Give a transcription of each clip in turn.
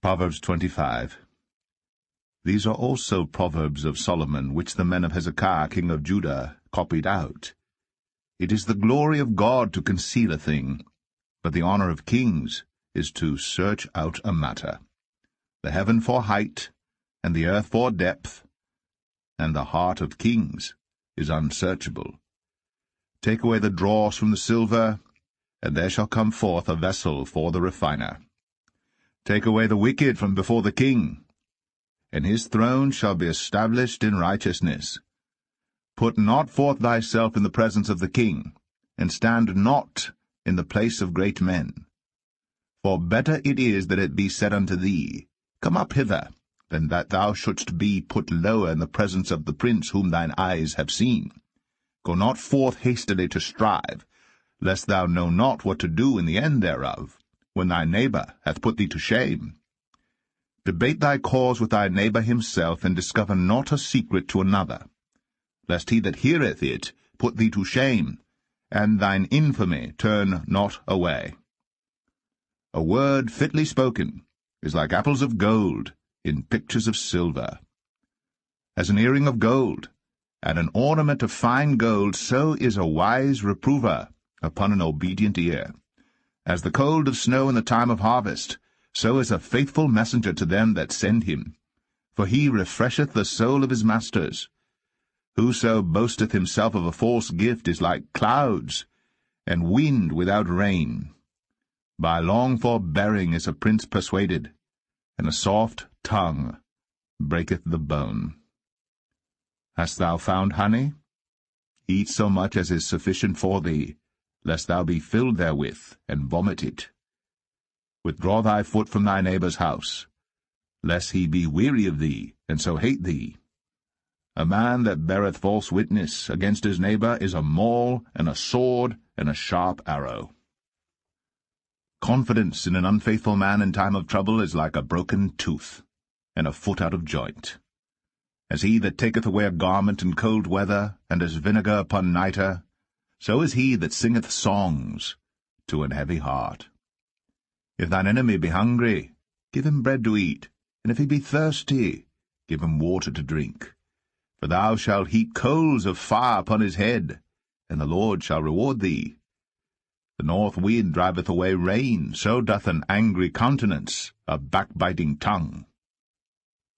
Proverbs 25. These are also proverbs of Solomon, which the men of Hezekiah king of Judah copied out. It is the glory of God to conceal a thing, but the honor of kings is to search out a matter. The heaven for height, and the earth for depth, and the heart of kings is unsearchable. Take away the dross from the silver, and there shall come forth a vessel for the refiner. Take away the wicked from before the king, and his throne shall be established in righteousness. Put not forth thyself in the presence of the king, and stand not in the place of great men. For better it is that it be said unto thee, Come up hither, than that thou shouldst be put lower in the presence of the prince whom thine eyes have seen. Go not forth hastily to strive, lest thou know not what to do in the end thereof, when thy neighbor hath put thee to shame. Debate thy cause with thy neighbor himself, and discover not a secret to another, lest he that heareth it put thee to shame, and thine infamy turn not away. A word fitly spoken is like apples of gold in pictures of silver. As an earring of gold, and an ornament of fine gold, so is a wise reprover upon an obedient ear. As the cold of snow in the time of harvest, so is a faithful messenger to them that send him. For he refresheth the soul of his masters. Whoso boasteth himself of a false gift is like clouds, and wind without rain. By long forbearing is a prince persuaded, and a soft tongue breaketh the bone. Hast thou found honey? Eat so much as is sufficient for thee, lest thou be filled therewith, and vomit it. Withdraw thy foot from thy neighbor's house, lest he be weary of thee, and so hate thee. A man that beareth false witness against his neighbor is a maul, and a sword, and a sharp arrow. Confidence in an unfaithful man in time of trouble is like a broken tooth, and a foot out of joint. As he that taketh away a garment in cold weather, and as vinegar upon nitre, so is he that singeth songs to an heavy heart. If thine enemy be hungry, give him bread to eat, and if he be thirsty, give him water to drink. For thou shalt heap coals of fire upon his head, and the Lord shall reward thee. The north wind driveth away rain, so doth an angry countenance a backbiting tongue.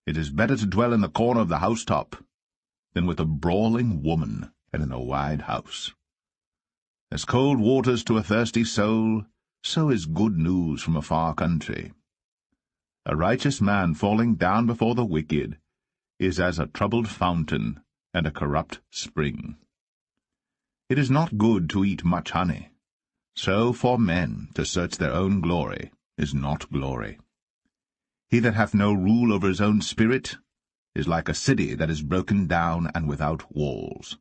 It is better to dwell in the corner of the housetop than with a brawling woman and in a wide house. As cold waters to a thirsty soul, so is good news from a far country. A righteous man falling down before the wicked is as a troubled fountain and a corrupt spring. It is not good to eat much honey, so for men to search their own glory is not glory. He that hath no rule over his own spirit is like a city that is broken down and without walls.